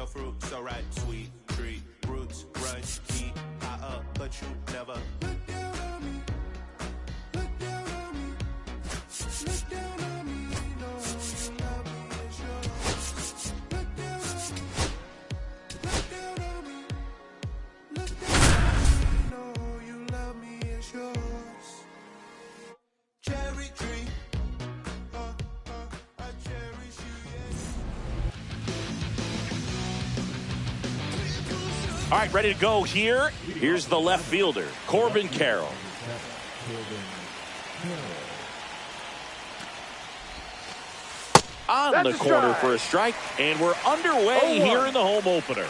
Your fruit so right, sweet treat, roots run deep, high up, but you never look down on me. Look down on me. Look down on me. No, you love me, it's yours. Look down on me. Look down on me. Look down on me. No, you love me, it's yours. Cherry tree. I cherish you, yes. All right, ready to go here. Here's the left fielder, Corbin Carroll. On the corner for a strike, and we're underway here in the home opener.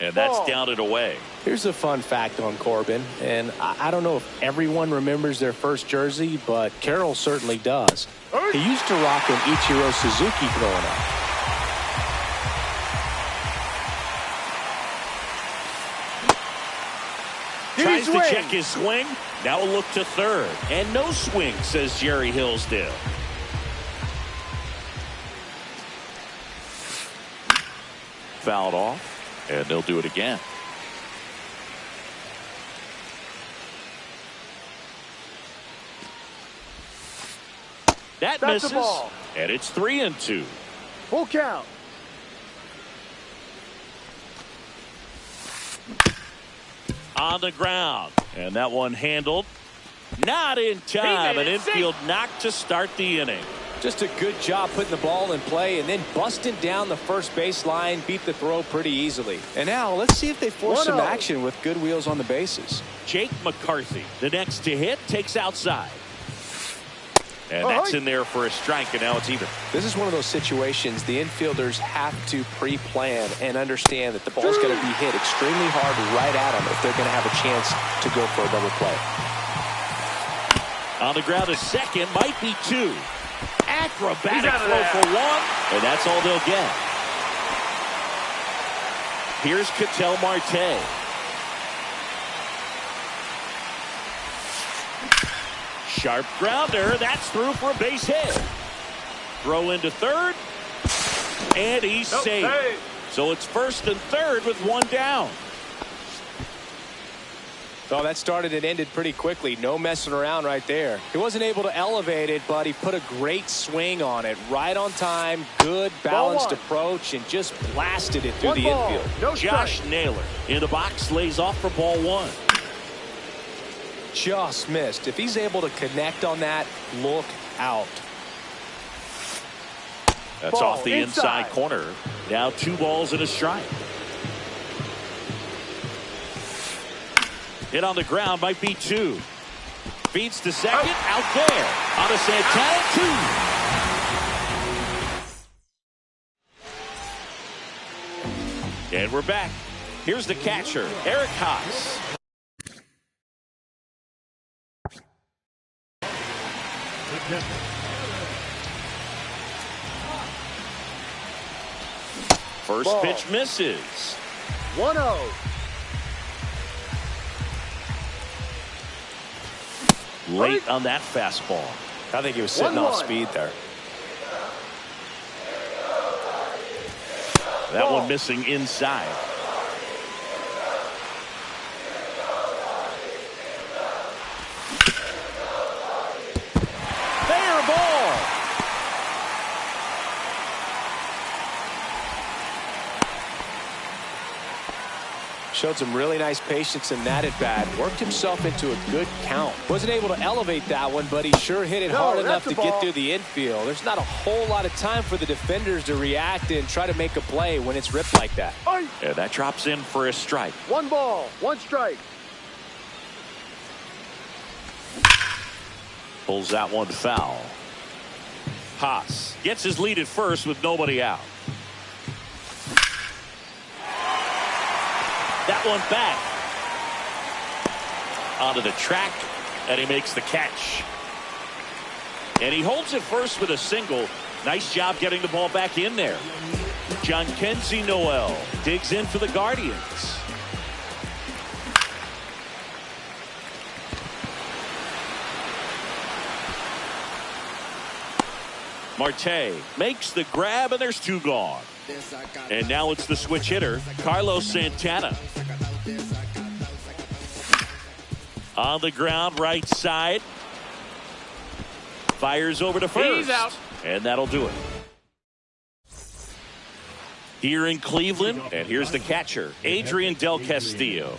And that's down and away. Here's a fun fact on Corbin, and I don't know if everyone remembers their first jersey, but Carroll certainly does. He used to rock an Ichiro Suzuki growing up. Tries to check his swing. Now a look to third. And no swing, says Jerry Hillsdale. Fouled off, and they'll do it again. That misses, and it's 3-2. Full count. On the ground, and that one handled. Not in time. An infield knock to start the inning. Just a good job putting the ball in play and then busting down the first baseline, beat the throw pretty easily. And now let's see if they force some action with good wheels on the bases. Jake McCarthy, the next to hit, takes outside. And that's in there for a strike, and now it's even. This is one of those situations the infielders have to pre-plan and understand that the ball's going to be hit extremely hard right at them if they're going to have a chance to go for a double play. On the ground, a second, might be two. Acrobatic throw for one, and that's all they'll get. Here's Ketel Marte. Sharp grounder. That's through for a base hit. Throw into third. And he's safe. So it's first and third with one down. Oh, that started and ended pretty quickly. No messing around right there. He wasn't able to elevate it, but he put a great swing on it. Right on time, good balanced approach, and just blasted it through the infield. Josh Naylor in the box lays off for ball one. Just missed. If he's able to connect on that, look out. That's off the inside corner. Now 2 balls and a strike. Hit on the ground, might be 2. Feeds to second, out there. On to Santana, 2. And we're back. Here's the catcher, Eric Haas. First pitch misses. 1-0. Late on that fastball. I think he was sitting off speed there. That one missing inside. Fair ball. Showed some really nice patience in that at bat. Worked himself into a good count. Wasn't able to elevate that one, but he sure hit it hard enough to get through the infield. There's not a whole lot of time for the defenders to react and try to make a play when it's ripped like that. And that drops in for a strike. 1 ball, 1 strike. Pulls that one foul. Haas gets his lead at first with nobody out. That one back. Onto the track, and he makes the catch. And he holds it first with a single. Nice job getting the ball back in there. John Kenzie Noel digs in for the Guardians. Marte makes the grab, and there's 2 gone. And now it's the switch hitter, Carlos Santana. On the ground, right side. Fires over to first. He's out. And that'll do it. Here in Cleveland, and here's the catcher, Adrian Del Castillo.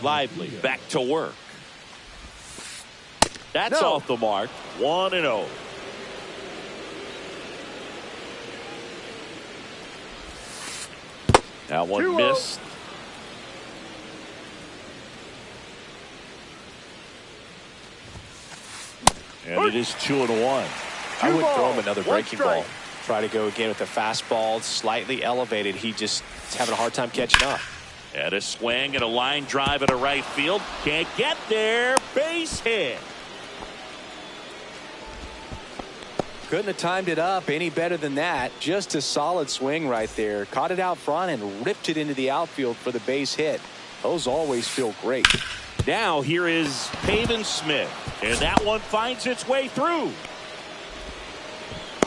Lively, back to work. That's off the mark. 1-0. That one 2-0. missed. And it is 2-1. I would throw him another 1 breaking strike. ball. Try to go again with the fastball, slightly elevated. He just is having a hard time catching up. And a swing and a line drive at a right field. Can't get there. Base hit. Couldn't have timed it up any better than that. Just a solid swing right there. Caught it out front and ripped it into the outfield for the base hit. Those always feel great. Now here is Pavin Smith. And that one finds its way through.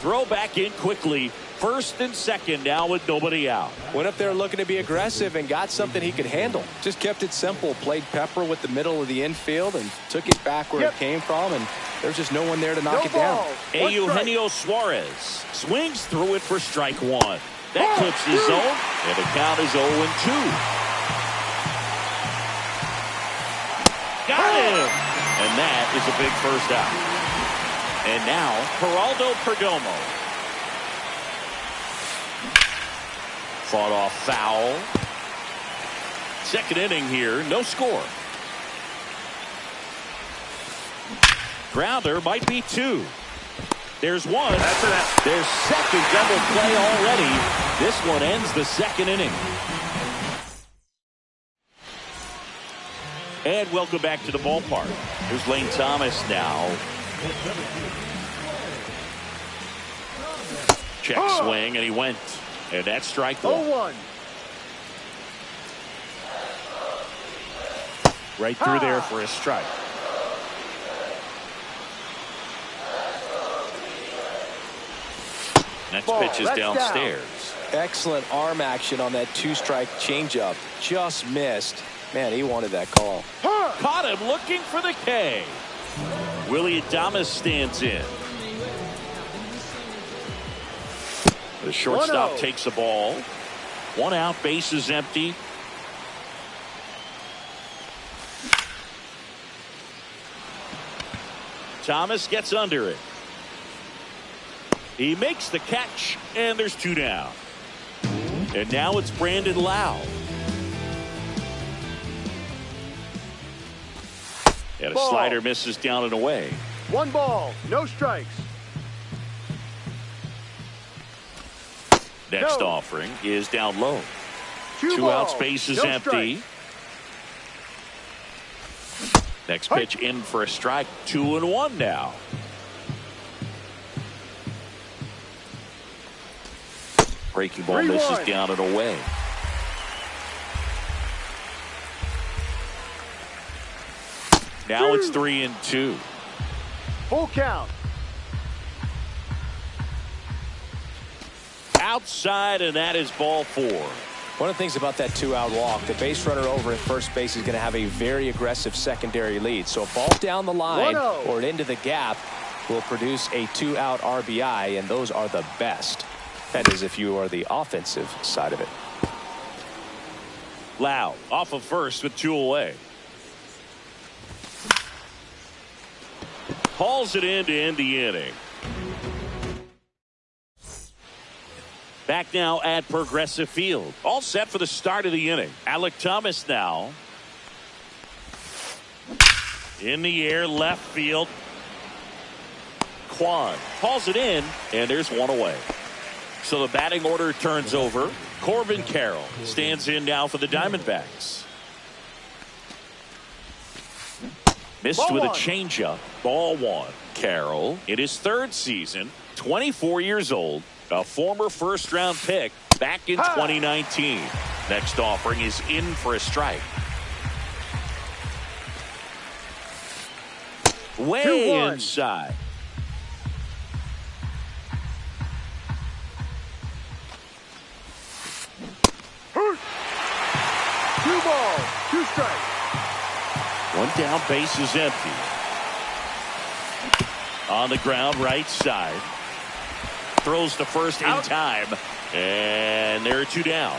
Throw back in quickly. First and second now with nobody out. Went up there looking to be aggressive and got something he could handle. Just kept it simple. Played pepper with the middle of the infield and took it back where it came from. And there's just no one there to knock it down. Eugenio Suarez swings through it for strike 1. That clips the zone, and the count is 0-2. Got him! And that is a big first out. And now, Geraldo Perdomo. Fought off foul. Second inning here, no score. Grounder might be 2. There's 1. That's it. There's second double play already. This one ends the second inning. And welcome back to the ballpark. Here's Lane Thomas now. Check swing, and he went. And that's strike 1. 0-1. Right through there for a strike. Next pitch is that's downstairs. Excellent arm action on that 2-strike changeup. Just missed. Man, he wanted that call. Caught him looking for the K. Willie Adames stands in. The shortstop 1-0. takes the ball. 1 out, base is empty. Thomas gets under it. He makes the catch, and there's 2 down. And now it's Brandon Lau. And a Ball. slider misses down and away. 1 ball, no strikes. Next No. offering is down low. 2 2 outs, balls, base is no empty. strikes. Next pitch in for a strike. 2-1 now. Breaking ball 3-1. misses down and away. Now it's 3-2. Full count. Outside, and that is ball 4. One of the things about that 2-out walk, the base runner over at first base is going to have a very aggressive secondary lead. So a ball down the line 1-0. or into the gap will produce a 2-out RBI, and those are the best. That is if you are the offensive side of it. Lau off of first with 2 away. Hauls it in to end the inning. Back now at Progressive Field. All set for the start of the inning. Alec Thomas now. In the air, left field. Kwan hauls it in, and there's 1 away. So the batting order turns over. Corbin Carroll stands in now for the Diamondbacks. Missed Ball with a 1. changeup. Ball 1. Carroll in his 3rd season, 24 years old, a former first-round pick back in 2019. Next offering is in for a strike. Way 2-1. inside. One down, base is empty. On the ground, right side. Throws to first in time. And there are two down.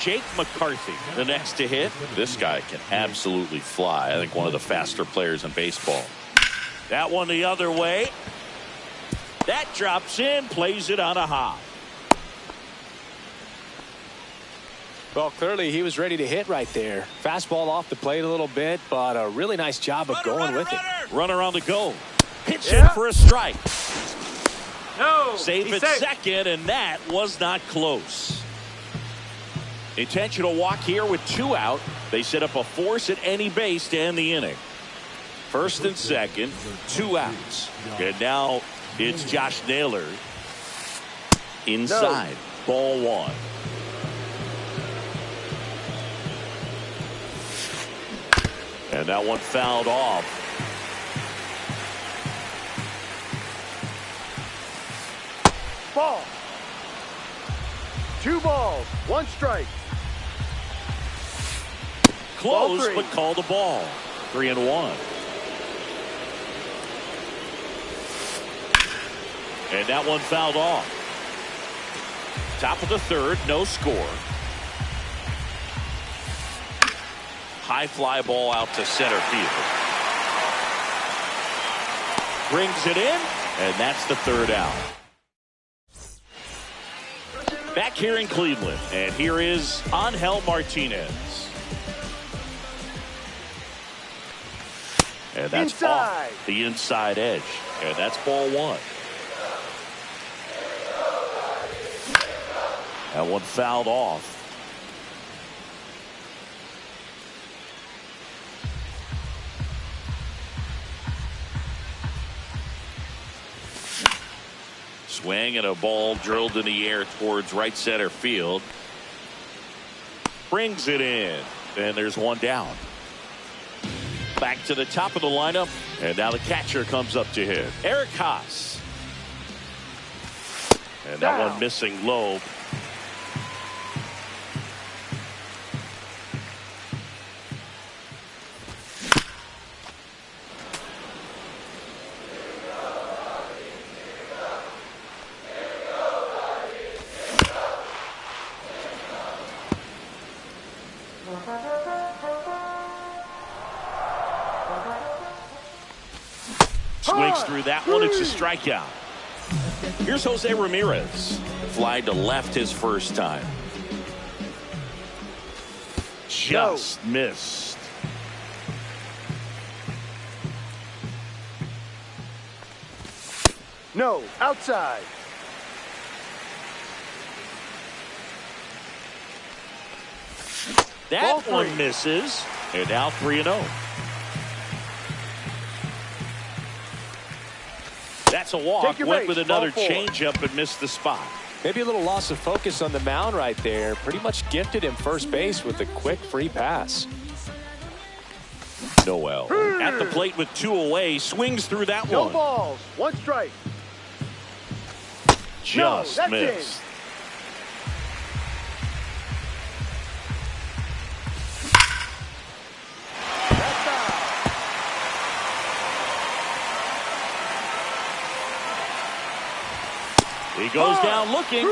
Jake McCarthy, the next to hit. This guy can absolutely fly. I think one of the faster players in baseball. That one the other way. That drops in, plays it on a hop. Well, clearly he was ready to hit right there. Fastball off the plate a little bit, but a really nice job of going with it. Runner on the go. Pitch in for a strike. No. Safe at second, and that was not close. Intentional walk here with two out. They set up a force at any base to end the inning. First and second, two outs. And now it's Josh Naylor inside. No. Ball one. And that one fouled off. Ball. 2 balls, 1 strike. Close, but called the ball. 3-1. And that one fouled off. Top of the third, no score. High fly ball out to center field. Brings it in, and that's the third out. Back here in Cleveland, and here is Angel Martinez. And that's inside. Off the inside edge. And that's ball one. That one fouled off. Swing and a ball drilled in the air towards right center field. Brings it in. And there's one down. Back to the top of the lineup. And now the catcher comes up to hit. Eric Haas. And that one missing low. Swings through that one. It's a strikeout. Here's Jose Ramirez. Fly to left his first time. Just missed. No, outside. That one misses. And now 3-0. That's a walk. Went with another changeup and missed the spot. Maybe a little loss of focus on the mound right there. Pretty much gifted him first base with a quick free pass. Noel at the plate with 2 away. Swings through that one. No balls, 1 strike. Just missed. He goes down looking.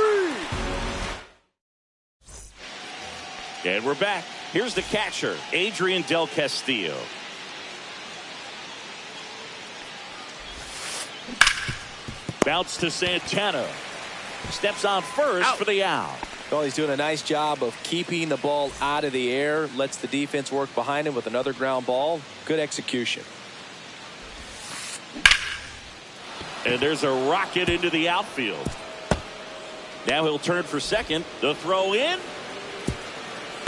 And we're back. Here's the catcher, Adrian Del Castillo. Bounce to Santana. Steps on first for the out. Well, he's doing a nice job of keeping the ball out of the air. Lets the defense work behind him with another ground ball. Good execution. And there's a rocket into the outfield. Now he'll turn for second. The throw in.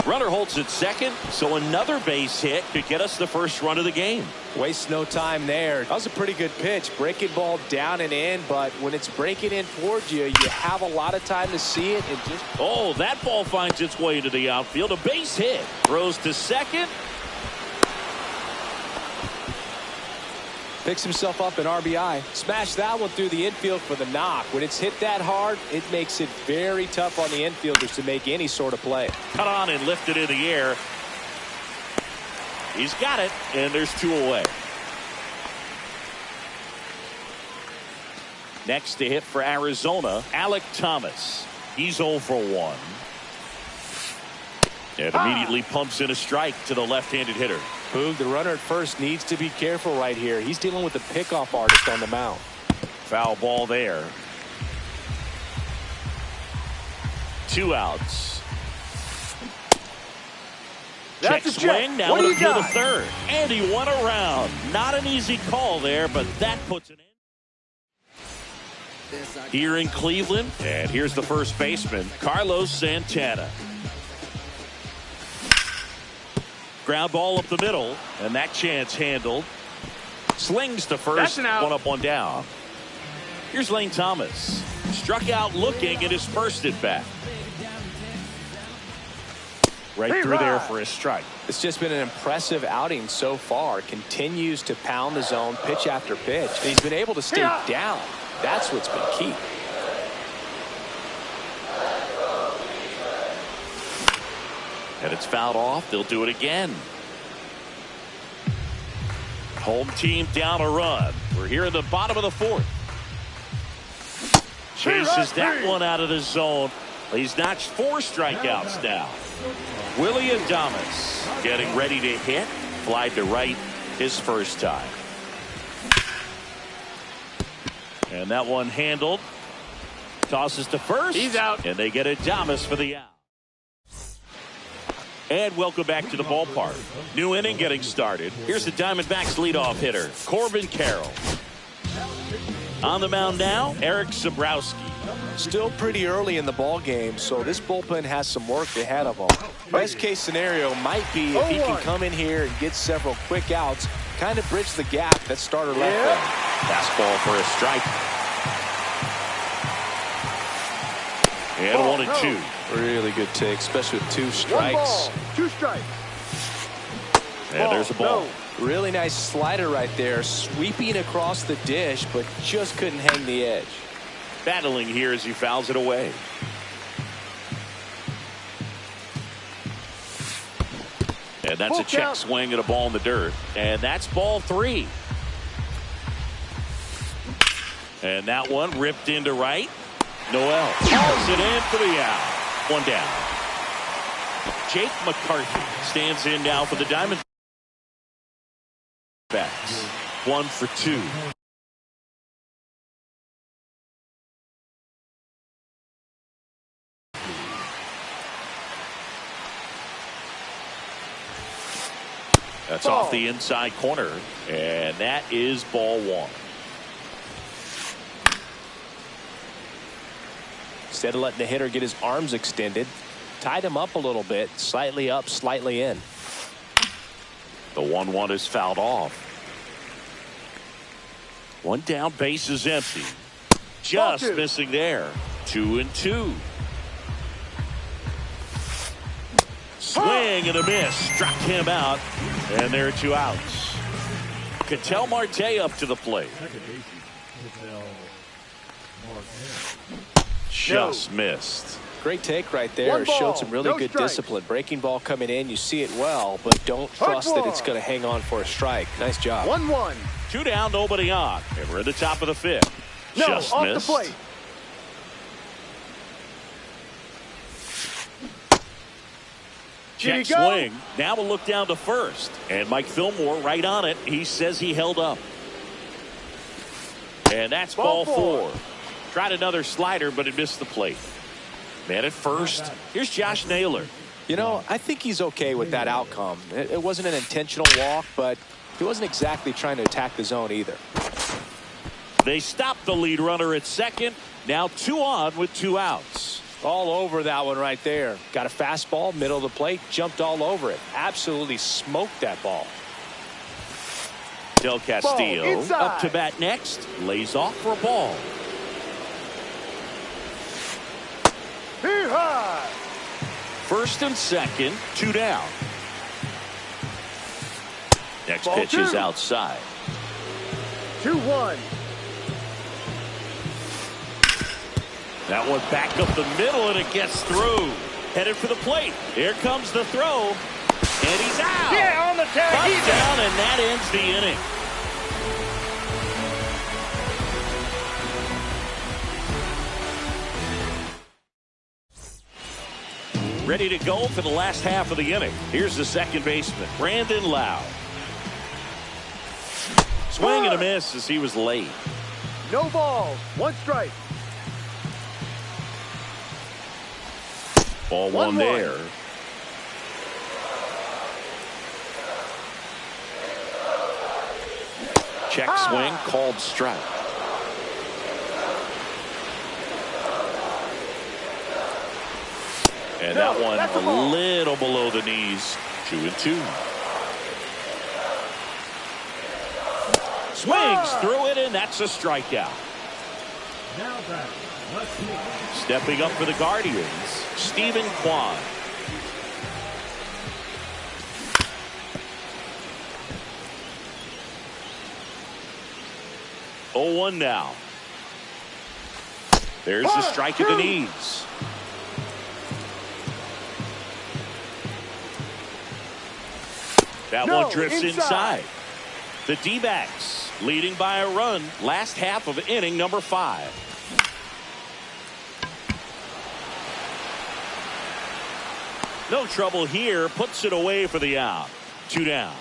Runner holds at second, so another base hit could get us the first run of the game. Wastes no time there. That was a pretty good pitch. Breaking ball down and in, but when it's breaking in towards you, you have a lot of time to see it. And just oh, that ball finds its way to the outfield. A base hit. Throws to second. Picks himself up an RBI. Smash that one through the infield for the knock. When it's hit that hard, it makes it very tough on the infielders to make any sort of play. Cut on and lifted in the air. He's got it, and there's 2 away. Next to hit for Arizona, Alek Thomas. He's 0 for 1. And immediately pumps in a strike to the left-handed hitter. Boog, the runner at first needs to be careful right here. He's dealing with the pickoff artist on the mound. Foul ball there. 2 outs. That's Check a check. swing. Now What do into you the got? third. And he won around. Not an easy call there, but that puts an end. Here in Cleveland. And here's the first baseman, Carlos Santana. Ground ball up the middle, and that chance handled. Slings to first. That's an out. 1 up, 1 down. Here's Lane Thomas. Struck out looking at his first at bat. Right Hey, through there Rod. for a strike. It's just been an impressive outing so far. Continues to pound the zone pitch after pitch. And he's been able to stay Yeah. down. That's what's been key. And it's fouled off. They'll do it again. Home team down a run. We're here in the bottom of the 4th. Chases that one out of the zone. He's notched 4 strikeouts now. Willie Adames getting ready to hit. Flied to right his first time. And that one handled. Tosses to first. He's out. And they get Adames for the out. And welcome back to the ballpark. New inning getting started. Here's the Diamondbacks leadoff hitter, Corbin Carroll. On the mound now, Eric Zabrowski. Still pretty early in the ball game, so this bullpen has some work ahead of them. Best case scenario might be if he can come in here and get several quick outs, kind of bridge the gap that starter left there. Fastball for a strike. And 1 and 2. Really good take, especially with 2 1 strikes. ball, 2 strikes. And there's a ball. No. Really nice slider right there, sweeping across the dish, but just couldn't hang the edge. Battling here as he fouls it away. And that's Full a check count. swing at a ball in the dirt. And that's ball 3. And that one ripped into right. Noel hauls it in for the out. 1 down. Jake McCarthy stands in now for the Diamondbacks. 1 for 2. That's Ball. off the inside corner, and that is ball 1. Instead of letting the hitter get his arms extended, tied him up a little bit, slightly up, slightly in. The 1-1 is fouled off. 1 down, base is empty. Just Ball 2. missing there. 2 and 2. Swing and a miss. Struck him out. And there are 2 outs. Ketel Marte up to the plate. Just missed. Great take right there. 1 ball, Showed some really no good strikes. discipline. Breaking ball coming in, you see it well, but don't trust that it's going to hang on for a strike. Nice job. 1-1. 2 down, nobody on. And we're at the top of the 5th. No, Just off missed. the plate. Check Did he go? swing. Now we'll look down to first. And Mike Fillmore right on it. He says he held up. And that's ball Ball 4. Tried another slider, but it missed the plate. Man at first. Here's Josh Naylor. You know, I think he's okay with that outcome. It wasn't an intentional walk, but he wasn't exactly trying to attack the zone either. They stopped the lead runner at second. Now 2 on with 2 outs. All over that one right there. Got a fastball, middle of the plate, jumped all over it. Absolutely smoked that ball. Del Castillo Ball inside. up to bat next. Lays off for a ball. Hee-haw! First and second, 2 down. Next Ball pitch is 2. outside. 2-1. That one back up the middle, and it gets through. Headed for the plate. Here comes the throw. And he's out. Yeah, on the tag. Butt down, and that ends the inning. Ready to go for the last half of the inning. Here's the second baseman, Brandon Lowe. Swing and a miss as he was late. No balls. 1 strike. Ball one there. Check swing, called strike. And that one a little below the knees. 2-2. Swings through it, and that's a strikeout. Stepping up for the Guardians, Stephen Kwan. Oh, 1 now. There's the strike at the knees. That one drifts inside. The D-backs leading by a run. Last half of inning number 5. No trouble here. Puts it away for the out. 2 down.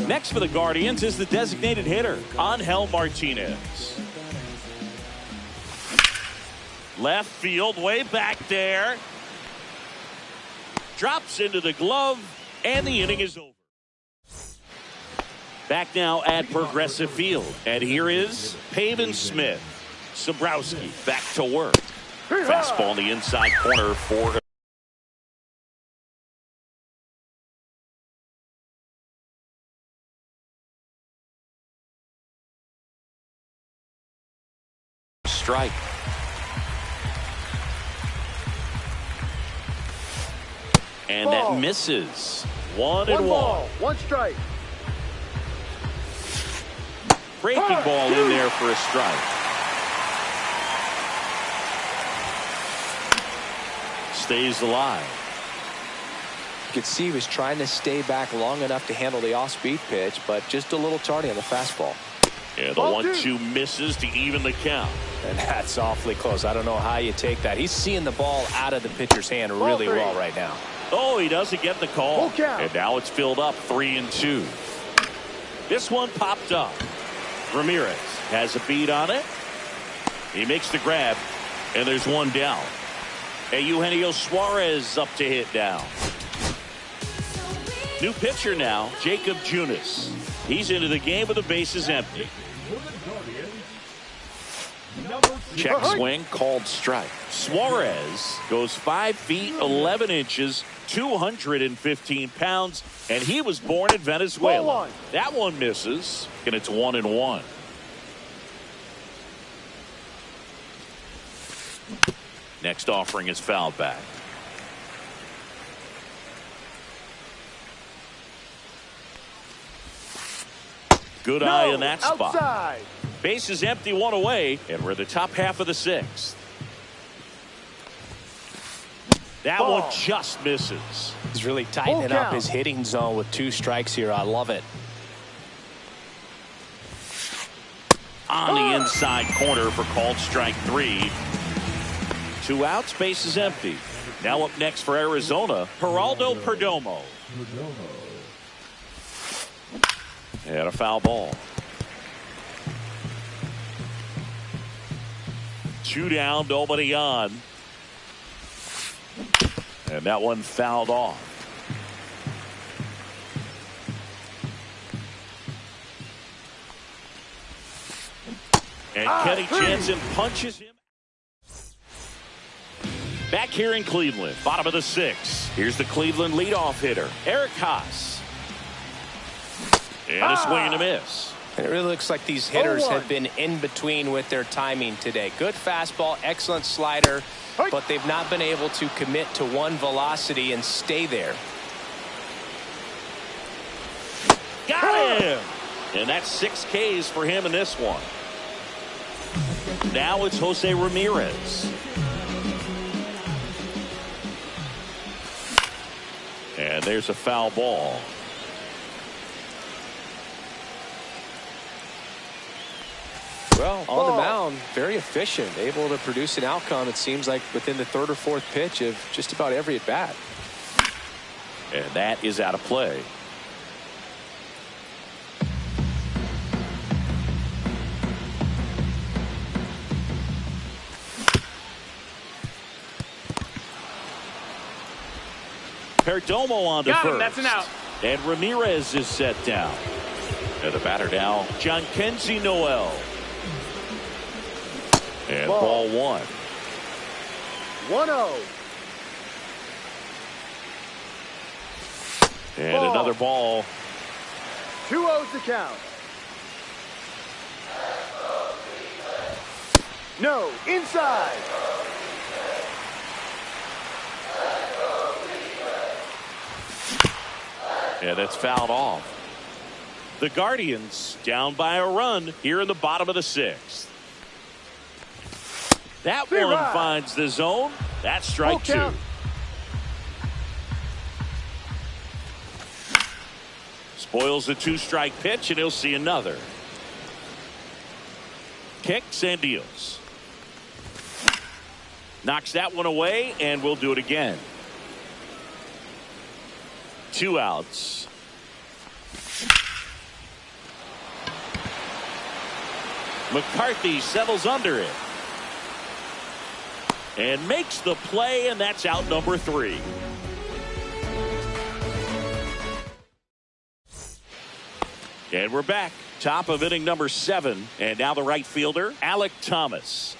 Next for the Guardians is the designated hitter, Angel Martinez. Left field, way back there. Drops into the glove, and the inning is over. Back now at Progressive Field. And here is Pavin Smith. Sobrowski back to work. Fastball in the inside corner for Strike. And that misses. 1 and 1. Ball. 1 strike. Breaking ball in there for a strike. Stays alive. You could see he was trying to stay back long enough to handle the off-speed pitch, but just a little tardy on the fastball. And the 1-2 misses to even the count. And that's awfully close. I don't know how you take that. He's seeing the ball out of the pitcher's hand really well right now. Oh, he doesn't get the call. And now it's filled up 3-2. This one popped up. Ramirez has a beat on it. He makes the grab, and there's 1 down. And Eugenio Suarez up to hit down. New pitcher now, Jacob Junis. He's into the game with the bases empty. Check swing, called strike. Suarez goes 5 feet 11 inches, 215 pounds, and he was born in Venezuela. That one misses, and it's 1 and 1. Next offering is fouled back. Good eye in that spot. Outside. Base is empty, 1 away, and we're in the top half of the 6th. That one just misses. He's really tightening up his hitting zone with 2 strikes here. I love it. On the inside corner for called strike 3. 2 outs, base is empty. Now up next for Arizona, Geraldo Perdomo. And a foul ball. 2 down, nobody on. And that one fouled off. And Kenny Jansen punches him. Back here in Cleveland, bottom of the 6th. Here's the Cleveland leadoff hitter, Eric Haas. And a swing and a miss. And it really looks like these hitters have been in between with their timing today. Good fastball, excellent slider, but they've not been able to commit to one velocity and stay there. Got him! And that's 6 Ks for him in this one. Now it's Jose Ramirez. And there's a foul ball. Well, on the mound, very efficient, able to produce an outcome, it seems like, within the third or fourth pitch of just about every at-bat. And that is out of play. Perdomo on to Got first. him, that's an out. And Ramirez is set down. And the batter now, John Kenzie Noel. And ball one. 1-0. And Ball. another ball. 2-0's the count. No, inside. Yeah, that's fouled off. The Guardians down by a run here in the bottom of the sixth. That Be one right. finds the zone. That's strike Full two. count. Spoils the two-strike pitch, and he'll see another. Kicks and deals. Knocks that one away, and we'll do it again. 2 outs. McCarthy settles under it. And makes the play, and that's out number 3. And we're back. Top of inning number 7. And now the right fielder, Alec Thomas.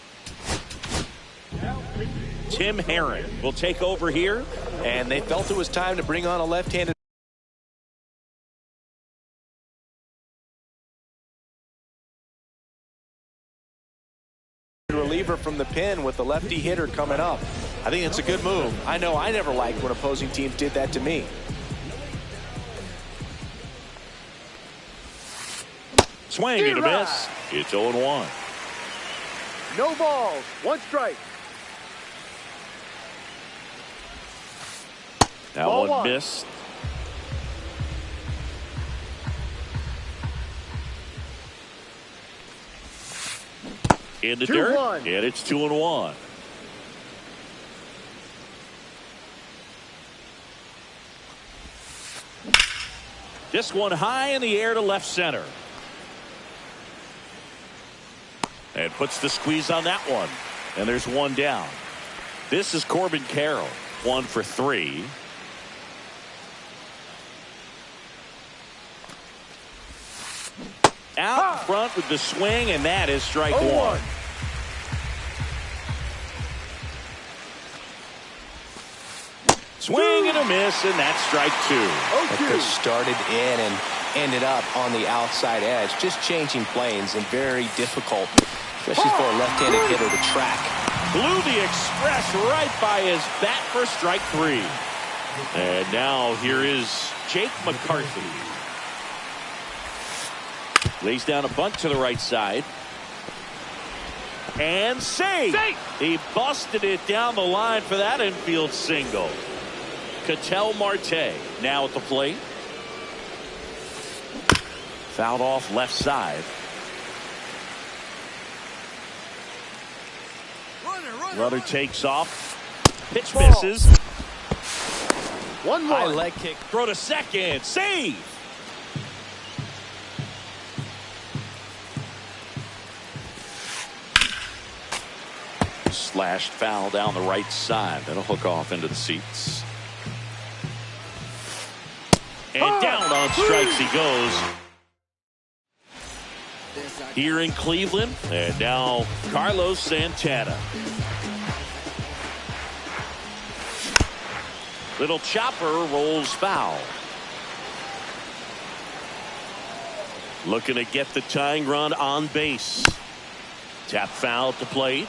Tim Herron will take over here. And they felt it was time to bring on a left-handed reliever from the pen with the lefty hitter coming up. I think it's a good move. I know I never liked when opposing teams did that to me. Swing and a miss. It's 0-1. No balls. 1 strike. That Ball one one. missed. In the dirt, 2-1. and it's 2-1. This one high in the air to left center. And puts the squeeze on that one. And there's one down. This is Corbin Carroll. 1 for 3. Out front with the swing, and that is strike 1. Swing and a miss, and that's strike 2. That pitch started in and ended up on the outside edge. Just changing planes and very difficult, especially for a left-handed hitter to track. Blew the express right by his bat for strike 3. And now here is Jake McCarthy. Lays down a bunt to the right side. And safe. He busted it down the line for that infield single. Ketel Marte now at the plate. Fouled off left side. Runner takes off. Pitch misses. 1-1. High leg kick. Throw to second. Save. Slashed foul down the right side. That'll hook off into the seats. And down on strikes he goes. Here in Cleveland. And now Carlos Santana. Little chopper rolls foul. Looking to get the tying run on base. Tap foul to plate.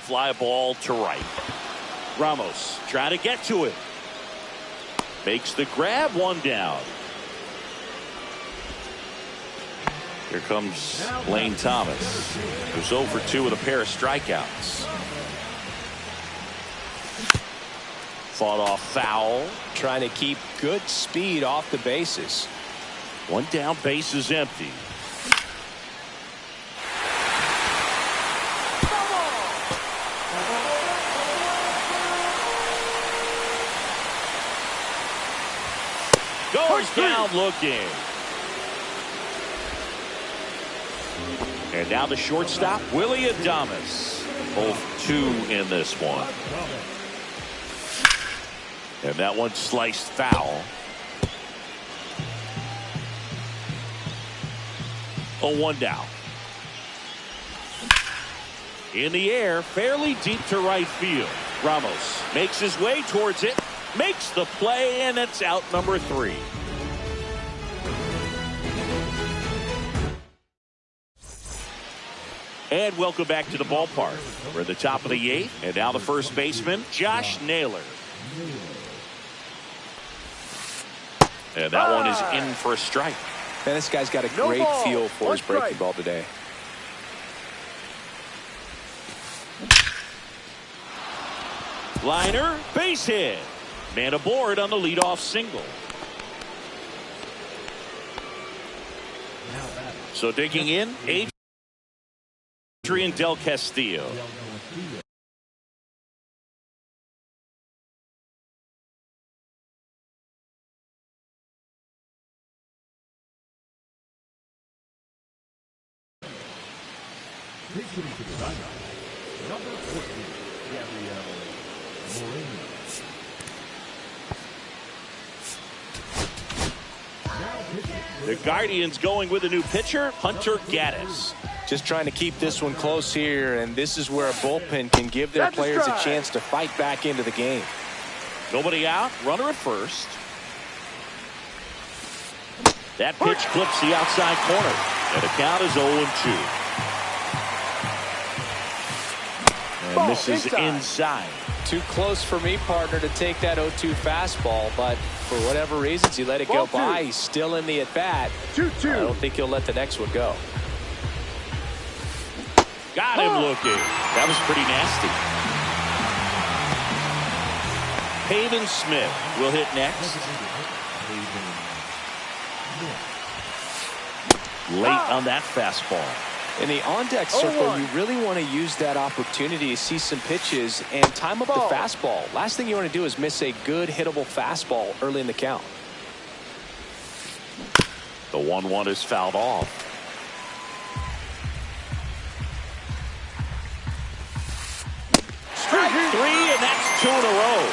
Fly ball to right. Ramos trying to get to it. Makes the grab, 1 down. Here comes Lane Thomas, who's 0 for 2 with a pair of strikeouts. Fought off foul. Trying to keep good speed off the bases. One down, base is empty. Goes down looking. And now the shortstop, Willie Adames. Both 2 in this one. And that one sliced foul. A 1 down. In the air, fairly deep to right field. Ramos makes his way towards it, makes the play, and it's out number 3. And welcome back to the ballpark. We're at the top of the 8th, and now the first baseman, Josh Naylor. And that one is in for a strike. Man, this guy's got a great feel for his breaking ball today. Liner, base hit. Man aboard on the leadoff single. So digging in, Adrian Del Castillo. The Guardians going with a new pitcher, Hunter Gaddis. Just trying to keep this one close here, and this is where a bullpen can give their players a chance to fight back into the game. Nobody out, runner at first. That pitch clips the outside corner, and the count is 0-2. And this is inside. Too close for me, partner, to take that 0-2 fastball, but for whatever reasons, he let it go by. He's still in the at-bat. 2-2. I don't think he'll let the next one go. Got him looking. That was pretty nasty. Pavin Smith will hit next. Late on that fastball. In the on-deck circle, you really want to use that opportunity to see some pitches and time up the fastball. Last thing you want to do is miss a good hittable fastball early in the count. The 1-1 is fouled off. Strike 3, and that's 2 in a row.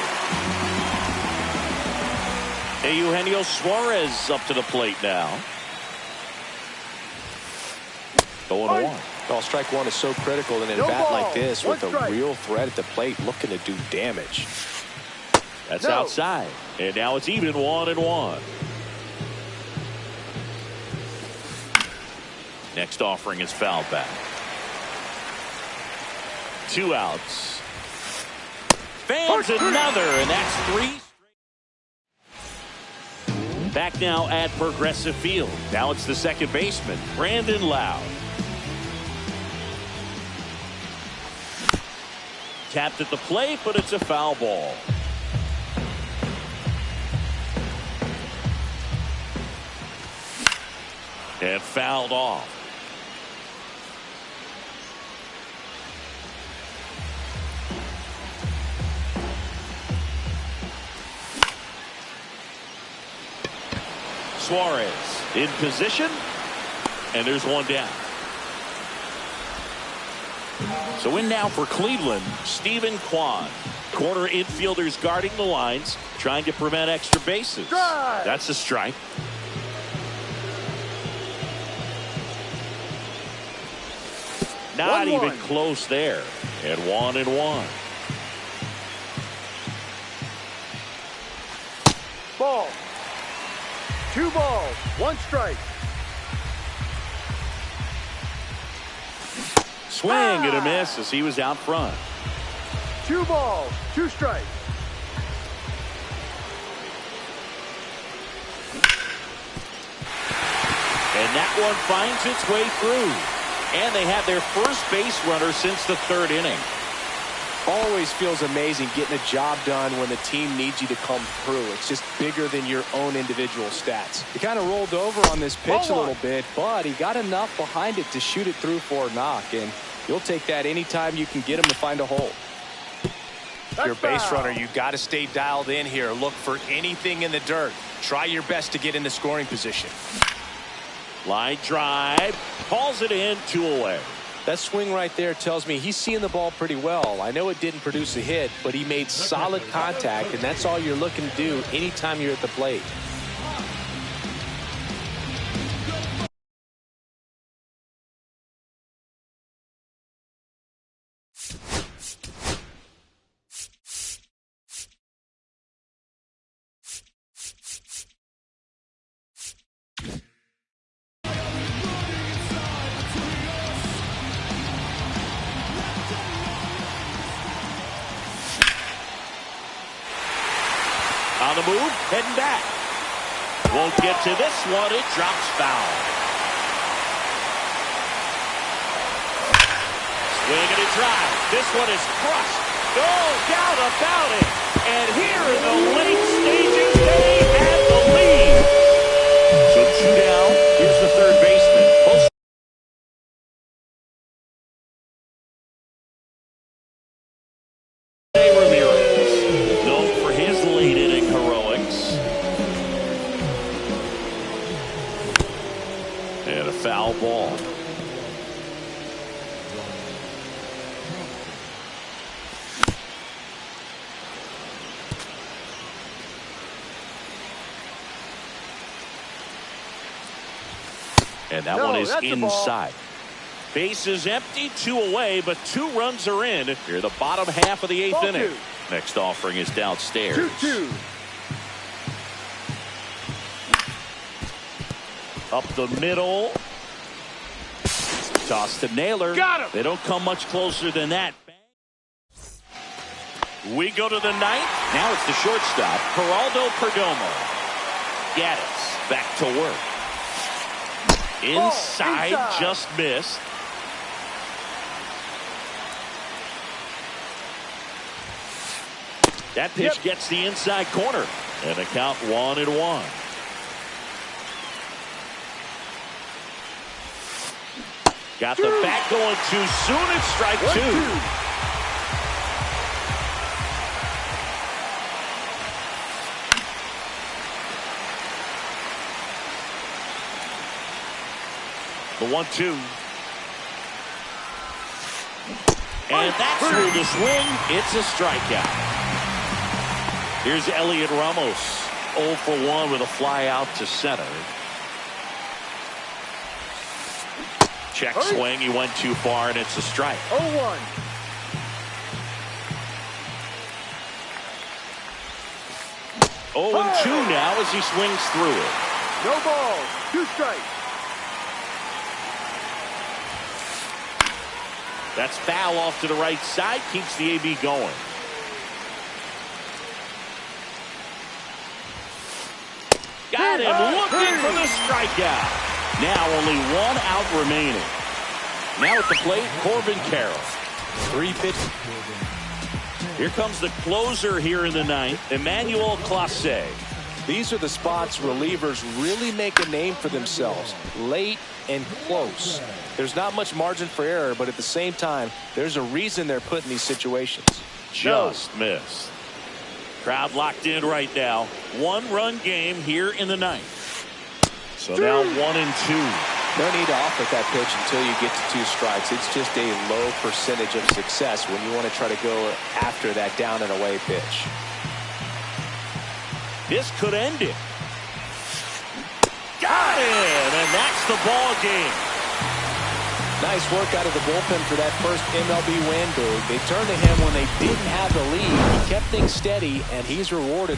Eugenio Suarez up to the plate now. 0-1. Well, strike 1 is so critical in an at-bat like this with a real threat at the plate looking to do damage. That's outside. And now it's even 1-1. Next offering is fouled back. 2 outs. Fans another, and that's 3. Back now at Progressive Field. Now it's the second baseman, Brandon Lowe. Tapped at the plate, but it's a foul ball. And fouled off. Suarez in position, and there's 1 down. So in now for Cleveland, Stephen Kwan. Corner infielders guarding the lines, trying to prevent extra bases. That's a strike. Not even close there. And 1-1. Ball. 2 balls, 1 strike. Swing and a miss as he was out front. 2 balls, 2 strikes. And that one finds its way through. And they have their first base runner since the third inning. Always feels amazing getting a job done when the team needs you to come through. It's just bigger than your own individual stats. He kind of rolled over on this pitch a little bit, but he got enough behind it to shoot it through for a knock. And you'll take that anytime you can get him to find a hole. If you're a base runner, you've got to stay dialed in here. Look for anything in the dirt. Try your best to get in the scoring position. Line drive. Calls it in, 2 away. That swing right there tells me he's seeing the ball pretty well. I know it didn't produce a hit, but he made solid contact, and that's all you're looking to do anytime you're at the plate. On the move, heading back. Won't get to this one. It drops foul. Swing and a drive. This one is crushed. No doubt about it. And here in the late stages, they have the lead. So 2 down. Here's the third baseman. And a foul ball. And that one is inside. Base is empty, 2 away, but 2 runs are in. Here the bottom half of the 8th inning. Next offering is downstairs. 2-2. Up the middle. Toss to Naylor. Got him. They don't come much closer than that. We go to the 9th. Now it's the shortstop, Geraldo Perdomo. Gaddis back to work. Inside, just missed. That pitch gets the inside corner. And a count 1-1. Got the bat going too soon. It's strike 2. The 1-2. And that's through the swing. It's a strikeout. Here's Elliot Ramos. 0 for 1 with a fly out to center. Check swing. He went too far, and it's a strike. 0-1. Oh, and 2 now as he swings through it. No balls. 2 strikes. That's foul off to the right side. Keeps the AB going. Got him looking for the strikeout. Now only 1 out remaining. Now at the plate, Corbin Carroll. 3 pitches. Here comes the closer here in the 9th, Emmanuel Clase. These are the spots relievers really make a name for themselves. Late and close. There's not much margin for error, but at the same time, there's a reason they're put in these situations. Just missed. Crowd locked in right now. 1-run game here in the 9th. So now 1-2. No need to offer that pitch until you get to 2 strikes. It's just a low percentage of success when you want to try to go after that down and away pitch. This could end it. Got it, and that's the ball game. Nice work out of the bullpen for that first MLB win, Boog. They turned to him when they didn't have the lead. He kept things steady, and he's rewarded.